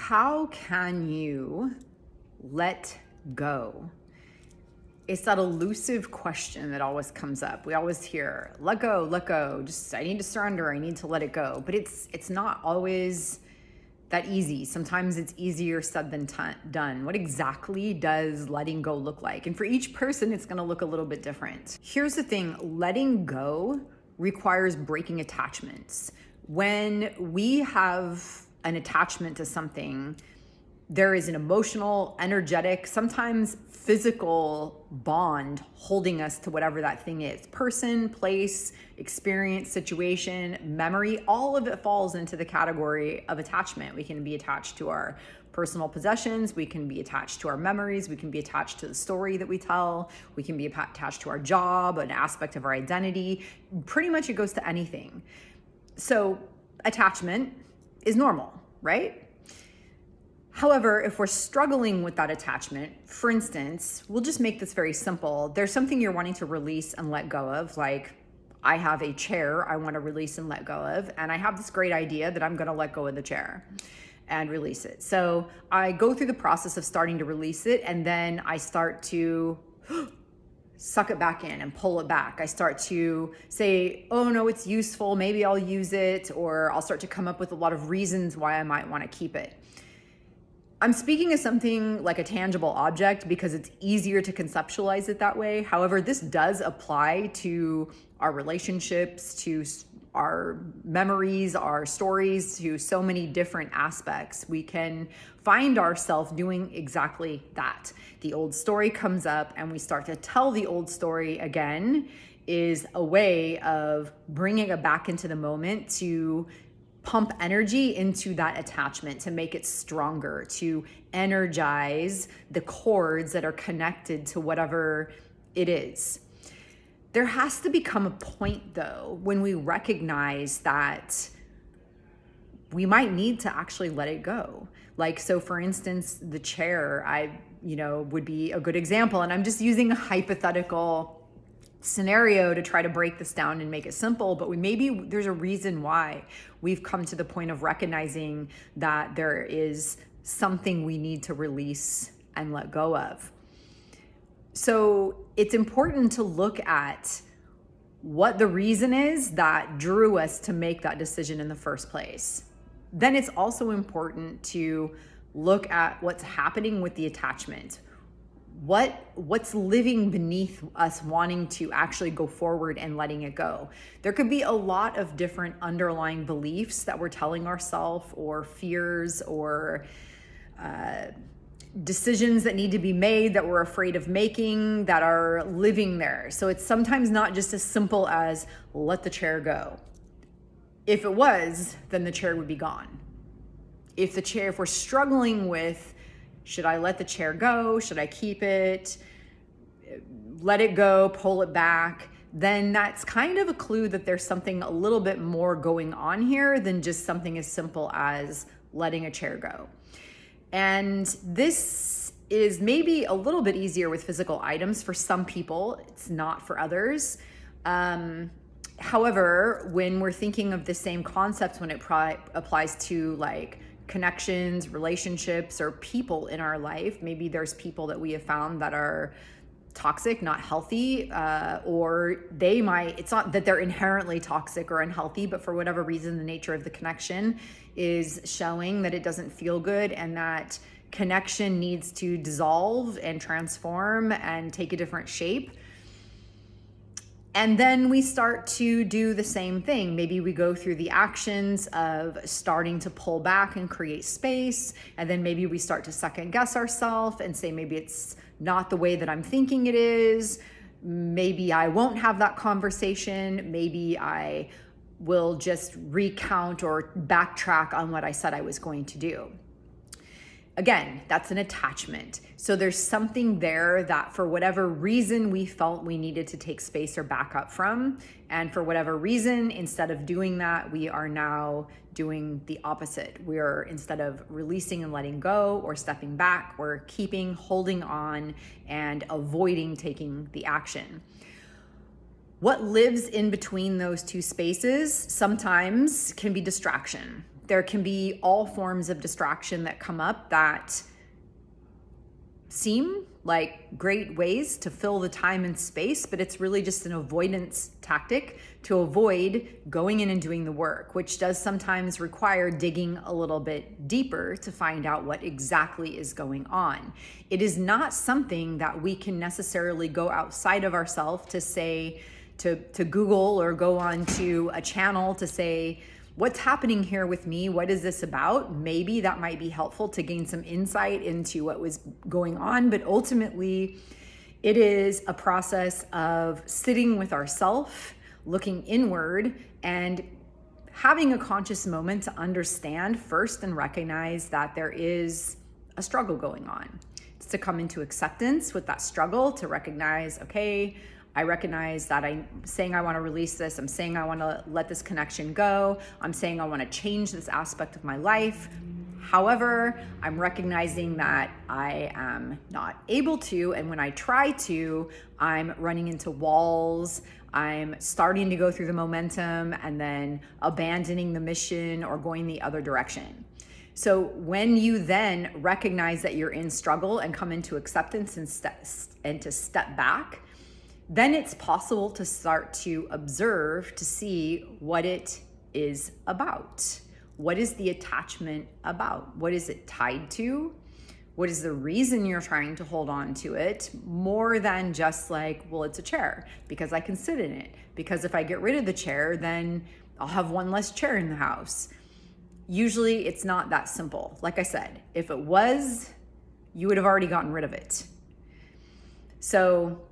How can you let go? It's that elusive question that always comes up. We always hear, let go, just I need to surrender, I need to let it go. But it's not always that easy. Sometimes it's easier said than done. What exactly does letting go look like? And for each person, it's gonna look a little bit different. Here's the thing, letting go requires breaking attachments. When we have an attachment to something, there is an emotional, energetic, sometimes physical bond holding us to whatever that thing is. Person, place, experience, situation, memory, all of it falls into the category of attachment. We can be attached to our personal possessions, we can be attached to our memories, we can be attached to the story that we tell, we can be attached to our job, an aspect of our identity. Pretty much it goes to anything. So attachment is normal, right? However, if we're struggling with that attachment, for instance, we'll just make this very simple. There's something you're wanting to release and let go of, like I have a chair I want to release and let go of, and I have this great idea that I'm going to let go of the chair and release it. So I go through the process of starting to release it, and then I start to suck it back in and pull it back. I start to say, oh no, it's useful, maybe I'll use it, or I'll start to come up with a lot of reasons why I might want to keep it. I'm speaking of something like a tangible object because it's easier to conceptualize it that way. However, this does apply to our relationships, to our memories, our stories, to so many different aspects. We can find ourselves doing exactly that. The old story comes up and we start to tell the old story again is a way of bringing it back into the moment to pump energy into that attachment, to make it stronger, to energize the cords that are connected to whatever it is. There has to become a point though when we recognize that we might need to actually let it go. Like, so for instance, the chair, would be a good example. And I'm just using a hypothetical scenario to try to break this down and make it simple, but maybe there's a reason why we've come to the point of recognizing that there is something we need to release and let go of. So it's important to look at what the reason is that drew us to make that decision in the first place. Then it's also important to look at what's happening with the attachment. What's living beneath us wanting to actually go forward and letting it go. There could be a lot of different underlying beliefs that we're telling ourselves, or fears, or decisions that need to be made that we're afraid of making that are living there. So it's sometimes not just as simple as let the chair go. If it was, then the chair would be gone. If we're struggling with, should I let the chair go? Should I keep it? Let it go, pull it back. Then that's kind of a clue that there's something a little bit more going on here than just something as simple as letting a chair go. And this is maybe a little bit easier with physical items for some people. It's not for others. However, when we're thinking of the same concepts, when it applies to like connections, relationships, or people in our life, maybe there's people that we have found that are toxic, not healthy, or it's not that they're inherently toxic or unhealthy, but for whatever reason, the nature of the connection is showing that it doesn't feel good, and that connection needs to dissolve and transform and take a different shape. And then we start to do the same thing. Maybe we go through the actions of starting to pull back and create space. And then maybe we start to second guess ourselves and say, maybe it's not the way that I'm thinking it is. Maybe I won't have that conversation. Maybe I will just recount or backtrack on what I said I was going to do. Again, that's an attachment. So there's something there that for whatever reason we felt we needed to take space or back up from. And for whatever reason, instead of doing that, we are now doing the opposite. We are, instead of releasing and letting go or stepping back, we're keeping, holding on, and avoiding taking the action. What lives in between those two spaces sometimes can be distraction. There can be all forms of distraction that come up that seem like great ways to fill the time and space, but it's really just an avoidance tactic to avoid going in and doing the work, which does sometimes require digging a little bit deeper to find out what exactly is going on. It is not something that we can necessarily go outside of ourselves to say, to Google or go on to a channel to say, what's happening here with me? What is this about? Maybe that might be helpful to gain some insight into what was going on, but ultimately it is a process of sitting with ourself, looking inward, and having a conscious moment to understand first and recognize that there is a struggle going on. It's to come into acceptance with that struggle, to recognize, okay, I recognize that I'm saying I want to release this. I'm saying I want to let this connection go. I'm saying I want to change this aspect of my life. However, I'm recognizing that I am not able to. And when I try to, I'm running into walls. I'm starting to go through the momentum and then abandoning the mission or going the other direction. So when you then recognize that you're in struggle and come into acceptance and to step back, then it's possible to start to observe to see what it is about. What is the attachment about? What is it tied to? What is the reason you're trying to hold on to it? More than just like, well, it's a chair because I can sit in it. Because if I get rid of the chair, then I'll have one less chair in the house. Usually it's not that simple. Like I said, if it was, you would have already gotten rid of it. So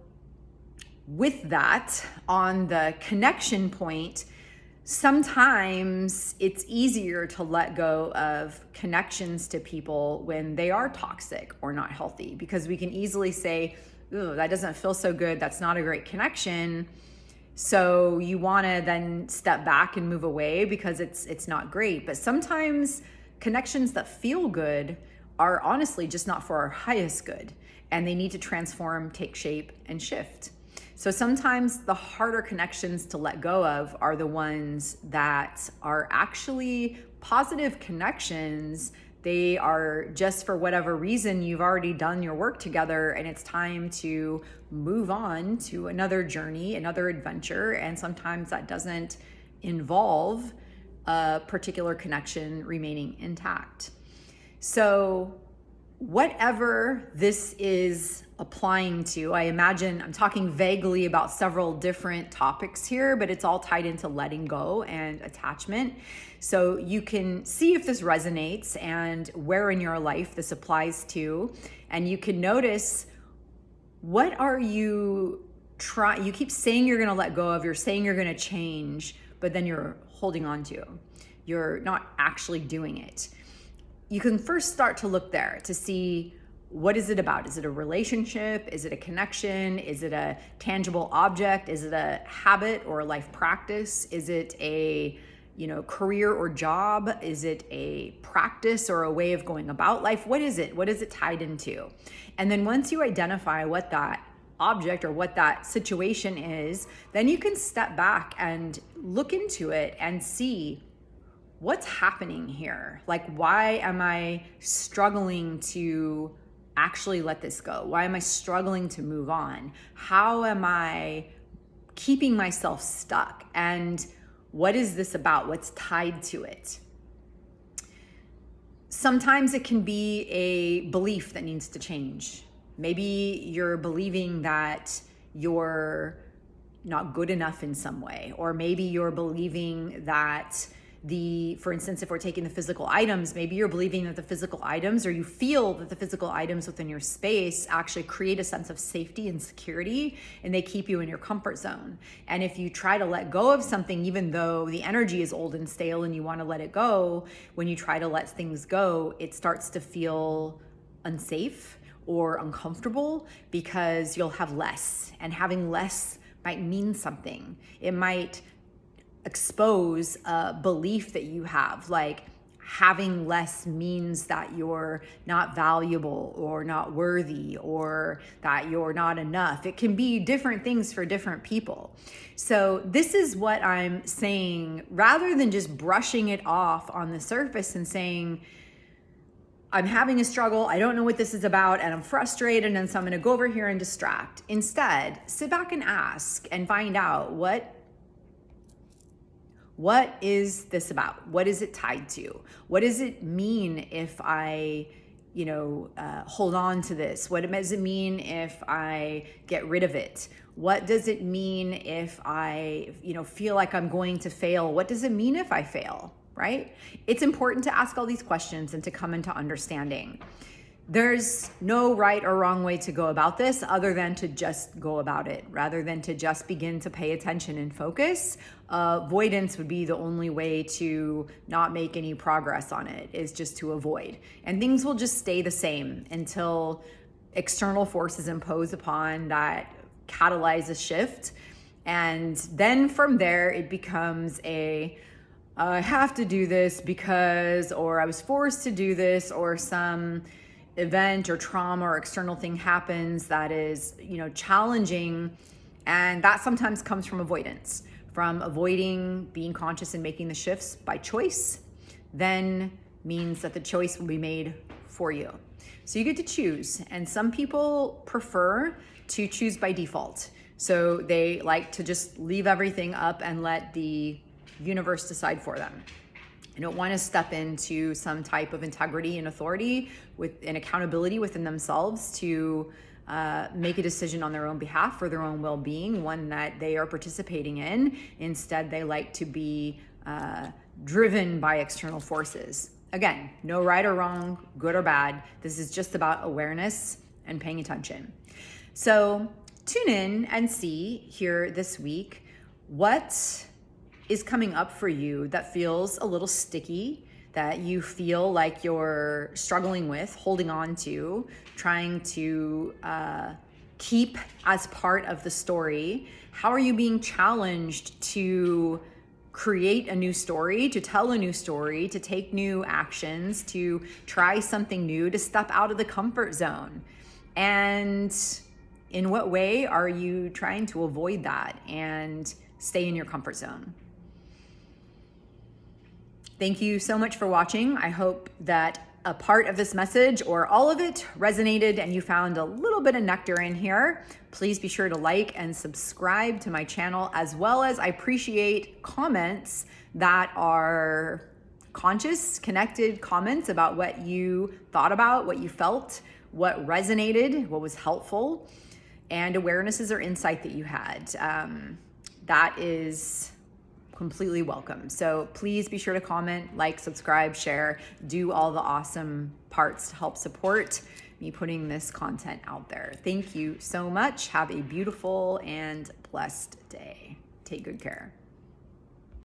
with that, on the connection point, sometimes it's easier to let go of connections to people when they are toxic or not healthy, because we can easily say, ooh, that doesn't feel so good. That's not a great connection. So you want to then step back and move away because it's not great. But sometimes connections that feel good are honestly just not for our highest good, and they need to transform, take shape, and shift. So sometimes the harder connections to let go of are the ones that are actually positive connections. They are just, for whatever reason, you've already done your work together and it's time to move on to another journey, another adventure. And sometimes that doesn't involve a particular connection remaining intact. So whatever this is applying to, I imagine I'm talking vaguely about several different topics here, but it's all tied into letting go and attachment. So you can see if this resonates and where in your life this applies to, and you can notice, what are you trying? You keep saying you're going to let go of, you're saying you're going to change, but then you're holding on to. You're not actually doing it. You can first start to look there to see, what is it about? Is it a relationship? Is it a connection? Is it a tangible object? Is it a habit or a life practice? Is it a career or job? Is it a practice or a way of going about life? What is it? What is it tied into? And then once you identify what that object or what that situation is, then you can step back and look into it and see, what's happening here? Like, why am I struggling to actually let this go? Why am I struggling to move on? How am I keeping myself stuck? And what is this about? What's tied to it? Sometimes it can be a belief that needs to change. Maybe you're believing that you're not good enough in some way, or maybe you're believing that for instance, if we're taking the physical items, maybe you're believing that the physical items, or you feel that the physical items within your space actually create a sense of safety and security, and they keep you in your comfort zone. And if you try to let go of something, even though the energy is old and stale and you want to let it go, when you try to let things go, it starts to feel unsafe or uncomfortable because you'll have less, and having less might mean something. It might expose a belief that you have, like, having less means that you're not valuable or not worthy or that you're not enough. It can be different things for different people. So this is what I'm saying, rather than just brushing it off on the surface and saying, I'm having a struggle, I don't know what this is about, and I'm frustrated, and so I'm gonna go over here and distract. Instead, sit back and ask and find out what is this about? What is it tied to? What does it mean if I, hold on to this? What does it mean if I get rid of it? What does it mean if I, feel like I'm going to fail? What does it mean if I fail, right? It's important to ask all these questions and to come into understanding. There's no right or wrong way to go about this other than to just go about it, rather than to just begin to pay attention and focus. Avoidance would be the only way to not make any progress on it, is just to avoid. And things will just stay the same until external forces impose upon that catalyze a shift. And then from there, it becomes I have to do this because, or I was forced to do this, or some event or trauma or external thing happens that is, challenging. And that sometimes comes from avoidance, from avoiding being conscious and making the shifts by choice, then means that the choice will be made for you. So you get to choose. And some people prefer to choose by default. So they like to just leave everything up and let the universe decide for them. I don't want to step into some type of integrity and authority with an accountability within themselves to make a decision on their own behalf for their own well-being, one that they are participating in. Instead, they like to be driven by external forces. Again, no right or wrong, good or bad. This is just about awareness and paying attention. So tune in and see here this week what is coming up for you that feels a little sticky, that you feel like you're struggling with, holding on to, trying to keep as part of the story. How are you being challenged to create a new story, to tell a new story, to take new actions, to try something new, to step out of the comfort zone? And in what way are you trying to avoid that and stay in your comfort zone? Thank you so much for watching. I hope that a part of this message or all of it resonated and you found a little bit of nectar in here. Please be sure to like and subscribe to my channel, as well as I appreciate comments that are conscious, connected comments about what you thought about, what you felt, what resonated, what was helpful, and awarenesses or insight that you had. That is completely welcome. So please be sure to comment, like, subscribe, share, do all the awesome parts to help support me putting this content out there. Thank you so much. Have a beautiful and blessed day. Take good care.